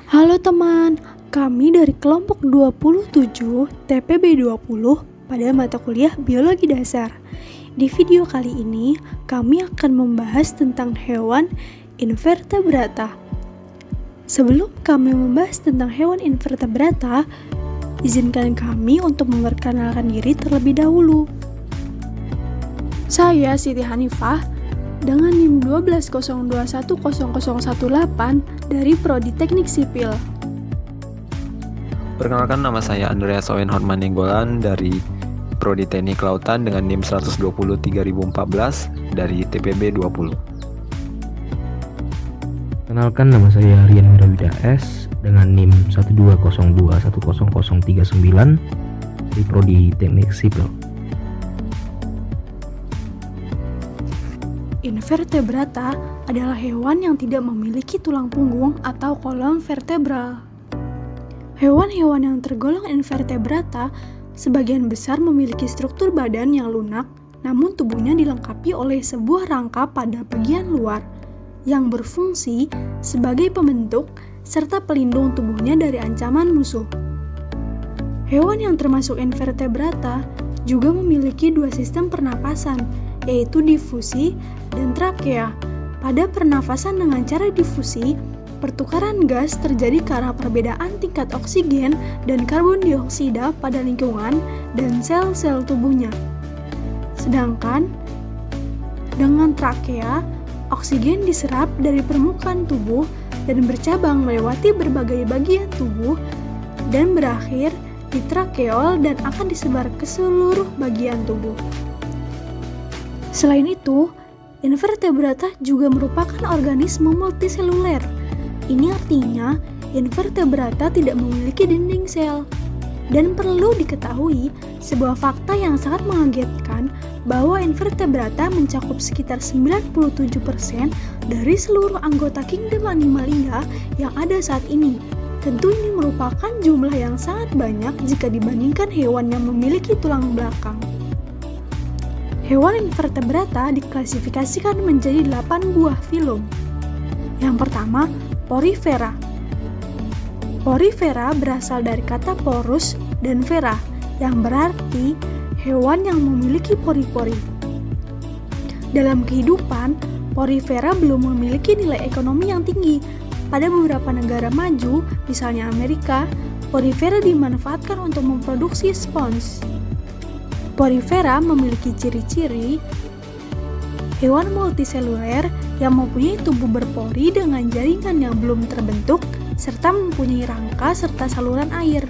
Halo teman, kami dari kelompok 27 TPB 20 pada mata kuliah Biologi Dasar. Di video kali ini, kami akan membahas tentang hewan invertebrata. Sebelum kami membahas tentang hewan invertebrata, izinkan kami untuk memperkenalkan diri terlebih dahulu. Saya Siti Hanifah dengan NIM 1202100118 dari Prodi Teknik Sipil. Perkenalkan, nama saya Andreas Owen Horman Nenggolan dari Prodi Teknik Kelautan dengan NIM 1203014 dari TPB 20. Kenalkan, nama saya Rian Mirawida S dengan NIM 120210039 dari Prodi Teknik Sipil. Invertebrata adalah hewan yang tidak memiliki tulang punggung atau kolom vertebral. Hewan-hewan yang tergolong invertebrata sebagian besar memiliki struktur badan yang lunak, namun tubuhnya dilengkapi oleh sebuah rangka pada bagian luar yang berfungsi sebagai pembentuk serta pelindung tubuhnya dari ancaman musuh. Hewan yang termasuk invertebrata juga memiliki dua sistem pernapasan, yaitu difusi dan trakea. Pada pernafasan dengan cara difusi, pertukaran gas terjadi karena perbedaan tingkat oksigen dan karbon dioksida pada lingkungan dan sel-sel tubuhnya. Sedangkan dengan trakea, oksigen diserap dari permukaan tubuh dan bercabang melewati berbagai bagian tubuh dan berakhir di trakeol dan akan disebar ke seluruh bagian tubuh. Selain itu, invertebrata juga merupakan organisme multiseluler. Ini artinya invertebrata tidak memiliki dinding sel. Dan perlu diketahui sebuah fakta yang sangat mengagetkan bahwa invertebrata mencakup sekitar 97% dari seluruh anggota kingdom Animalia yang ada saat ini. Tentu ini merupakan jumlah yang sangat banyak jika dibandingkan hewan yang memiliki tulang belakang. Hewan invertebrata diklasifikasikan menjadi 8 buah filum. Yang pertama, Porifera. Porifera berasal dari kata porus dan vera, yang berarti hewan yang memiliki pori-pori. Dalam kehidupan, Porifera belum memiliki nilai ekonomi yang tinggi. Pada beberapa negara maju, misalnya Amerika, Porifera dimanfaatkan untuk memproduksi spons. Porifera memiliki ciri-ciri hewan multiseluler yang mempunyai tubuh berpori dengan jaringan yang belum terbentuk serta mempunyai rangka serta saluran air.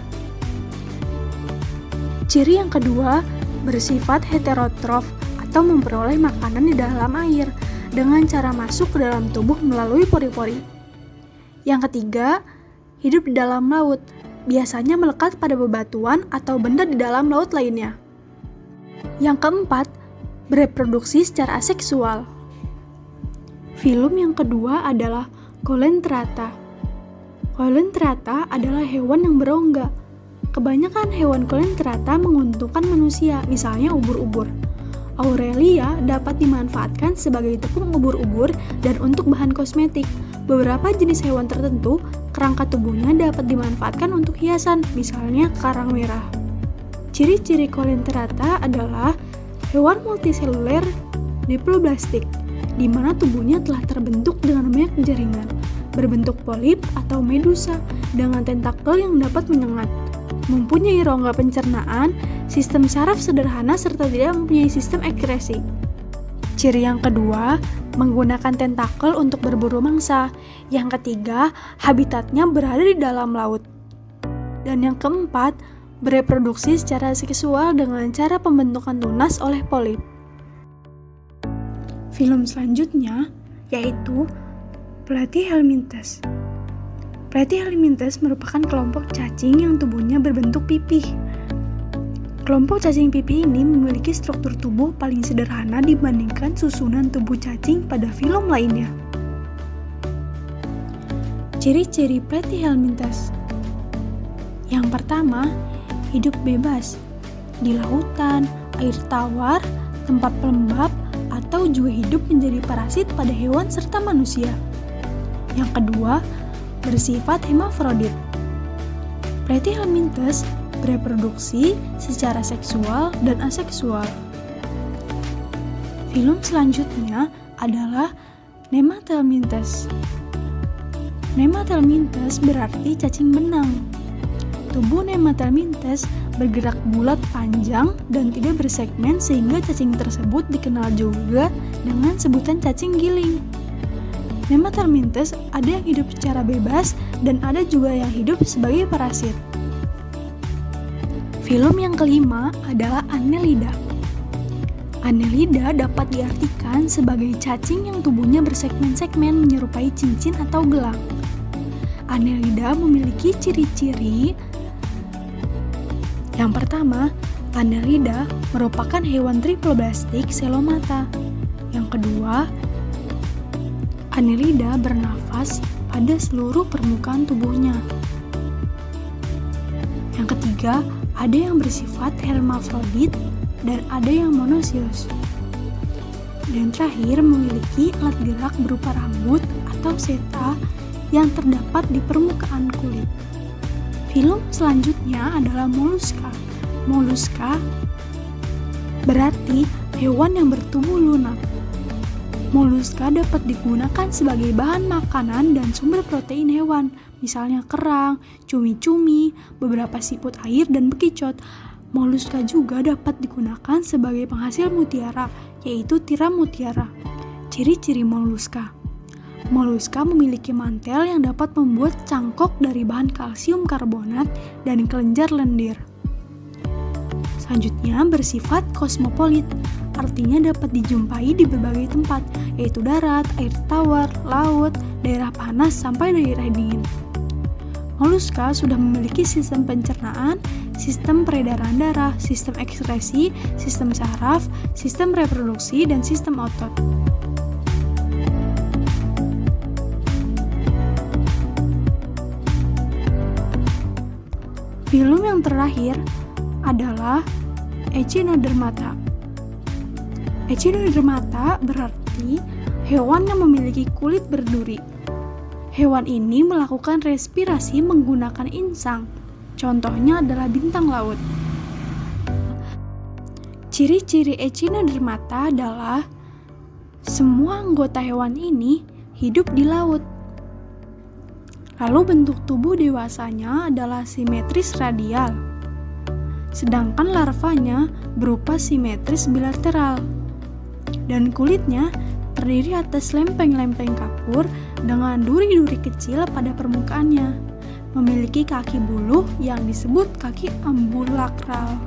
Ciri yang kedua, bersifat heterotrof atau memperoleh makanan di dalam air dengan cara masuk ke dalam tubuh melalui pori-pori. Yang ketiga, hidup di dalam laut, biasanya melekat pada bebatuan atau benda di dalam laut lainnya. Yang keempat, bereproduksi secara aseksual. Filum yang kedua adalah Coelenterata. Coelenterata adalah hewan yang berongga. Kebanyakan hewan Coelenterata menguntungkan manusia, misalnya ubur-ubur. Aurelia dapat dimanfaatkan sebagai tepung ubur-ubur dan untuk bahan kosmetik. Beberapa jenis hewan tertentu, kerangka tubuhnya dapat dimanfaatkan untuk hiasan, misalnya karang merah. Ciri-ciri Coelenterata adalah hewan multiseluler diploblastik, di mana tubuhnya telah terbentuk dengan banyak jaringan, berbentuk polip atau medusa dengan tentakel yang dapat menyengat, mempunyai rongga pencernaan, sistem saraf sederhana serta tidak mempunyai sistem ekskresi. Ciri yang kedua, menggunakan tentakel untuk berburu mangsa. Yang ketiga, habitatnya berada di dalam laut. Dan yang keempat, bereproduksi secara seksual dengan cara pembentukan tunas oleh polip. Filum selanjutnya yaitu Platyhelminthes. Platyhelminthes merupakan kelompok cacing yang tubuhnya berbentuk pipih. Kelompok cacing pipih ini memiliki struktur tubuh paling sederhana dibandingkan susunan tubuh cacing pada filum lainnya. Ciri-ciri Platyhelminthes. Yang pertama, hidup bebas di lautan, air tawar, tempat pelembab, atau juga hidup menjadi parasit pada hewan serta manusia. Yang kedua, bersifat hermafrodit. Platyhelminthes bereproduksi secara seksual dan aseksual. Filum selanjutnya adalah Nemathelminthes. Nemathelminthes berarti cacing benang. Tubuh Nemathelminthes bergerak bulat panjang dan tidak bersegmen sehingga cacing tersebut dikenal juga dengan sebutan cacing giling. Nemathelminthes ada yang hidup secara bebas dan ada juga yang hidup sebagai parasit. Filum yang kelima adalah Annelida. Annelida dapat diartikan sebagai cacing yang tubuhnya bersegmen-segmen menyerupai cincin atau gelang. Annelida memiliki ciri-ciri. Yang pertama, Annelida merupakan hewan triploblastik selomata. Yang kedua, Annelida bernafas pada seluruh permukaan tubuhnya. Yang ketiga, ada yang bersifat hermafrodit dan ada yang monosius. Dan terakhir, memiliki alat gerak berupa rambut atau seta yang terdapat di permukaan kulit. Filum selanjutnya adalah Mollusca. Mollusca berarti hewan yang bertubuh lunak. Mollusca dapat digunakan sebagai bahan makanan dan sumber protein hewan, misalnya kerang, cumi-cumi, beberapa siput air, dan bekicot. Mollusca juga dapat digunakan sebagai penghasil mutiara, yaitu tiram mutiara. Ciri-ciri mollusca. Mollusca memiliki mantel yang dapat membuat cangkok dari bahan kalsium karbonat dan kelenjar lendir. Selanjutnya bersifat kosmopolit, artinya dapat dijumpai di berbagai tempat, yaitu darat, air tawar, laut, daerah panas, sampai daerah dingin. Mollusca sudah memiliki sistem pencernaan, sistem peredaran darah, sistem ekskresi, sistem saraf, sistem reproduksi, dan sistem otot. Filum yang terakhir adalah Echinodermata. Echinodermata berarti hewan yang memiliki kulit berduri. Hewan ini melakukan respirasi menggunakan insang. Contohnya adalah bintang laut. Ciri-ciri Echinodermata adalah semua anggota hewan ini hidup di laut. Lalu bentuk tubuh dewasanya adalah simetris radial, sedangkan larvanya berupa simetris bilateral. Dan kulitnya terdiri atas lempeng-lempeng kapur dengan duri-duri kecil pada permukaannya, memiliki kaki buluh yang disebut kaki ambulakral.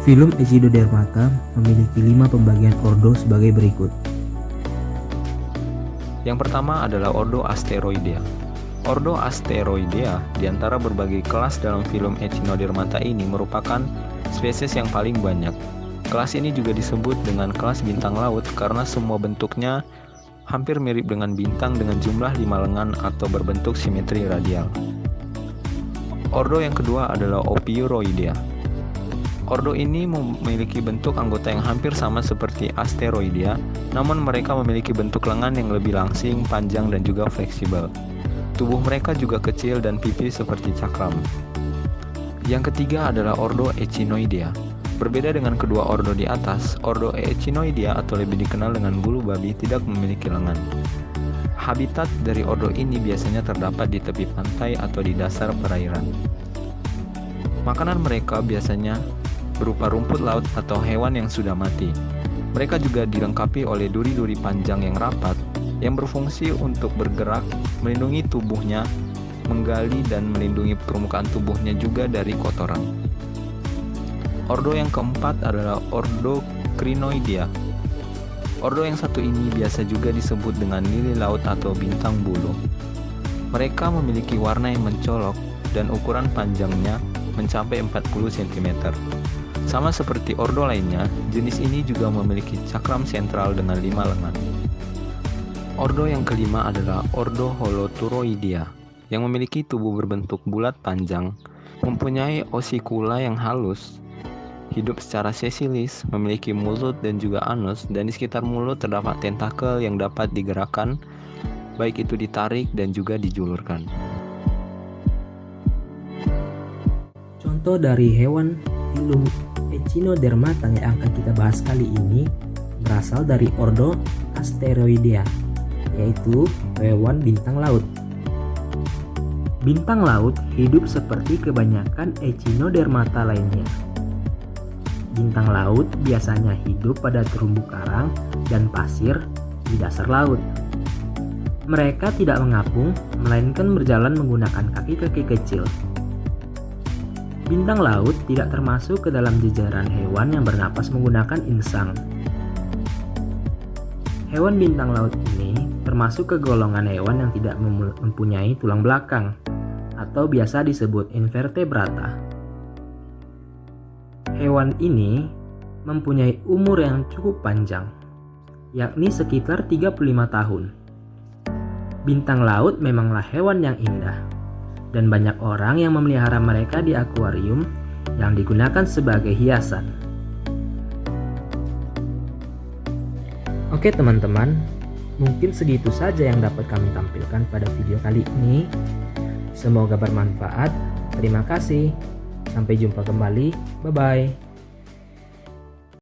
Filum Echinodermata memiliki 5 pembagian ordo sebagai berikut. Yang pertama adalah ordo Asteroidea. Ordo Asteroidea di antara berbagai kelas dalam filum Echinodermata ini merupakan spesies yang paling banyak. Kelas ini juga disebut dengan kelas bintang laut karena semua bentuknya hampir mirip dengan bintang dengan jumlah 5 lengan atau berbentuk simetri radial. Ordo yang kedua adalah Ophiuroidea. Ordo ini memiliki bentuk anggota yang hampir sama seperti Asteroidea, namun mereka memiliki bentuk lengan yang lebih langsing, panjang, dan juga fleksibel. Tubuh mereka juga kecil dan pipi seperti cakram. Yang ketiga adalah Ordo Echinoidea. Berbeda dengan kedua ordo di atas, Ordo Echinoidea atau lebih dikenal dengan bulu babi tidak memiliki lengan. Habitat dari ordo ini biasanya terdapat di tepi pantai atau di dasar perairan. Makanan mereka biasanya berupa rumput laut atau hewan yang sudah mati. Mereka juga dilengkapi oleh duri-duri panjang yang rapat yang berfungsi untuk bergerak, melindungi tubuhnya, menggali dan melindungi permukaan tubuhnya juga dari kotoran. Ordo yang keempat adalah Ordo Crinoidea. Ordo yang satu ini biasa juga disebut dengan lili laut atau bintang bulu. Mereka memiliki warna yang mencolok dan ukuran panjangnya mencapai 40 cm. Sama seperti ordo lainnya, jenis ini juga memiliki cakram sentral dengan 5 lengan. Ordo yang kelima adalah Ordo Holoturoidea, yang memiliki tubuh berbentuk bulat panjang, mempunyai osikula yang halus, hidup secara sesilis, memiliki mulut dan juga anus, dan di sekitar mulut terdapat tentakel yang dapat digerakkan baik itu ditarik dan juga dijulurkan. Contoh dari hewan filum Echinodermata yang akan kita bahas kali ini berasal dari ordo Asteroidea, yaitu hewan bintang laut. Bintang laut hidup seperti kebanyakan Echinodermata lainnya. Bintang laut biasanya hidup pada terumbu karang dan pasir di dasar laut. Mereka tidak mengapung, melainkan berjalan menggunakan kaki-kaki kecil. Bintang laut tidak termasuk ke dalam jajaran hewan yang bernapas menggunakan insang. Hewan bintang laut ini termasuk ke golongan hewan yang tidak mempunyai tulang belakang, atau biasa disebut invertebrata. Hewan ini mempunyai umur yang cukup panjang, yakni sekitar 35 tahun. Bintang laut memanglah hewan yang indah, dan banyak orang yang memelihara mereka di akuarium yang digunakan sebagai hiasan. Oke teman-teman, mungkin segitu saja yang dapat kami tampilkan pada video kali ini. Semoga bermanfaat. Terima kasih. Sampai jumpa kembali. Bye-bye.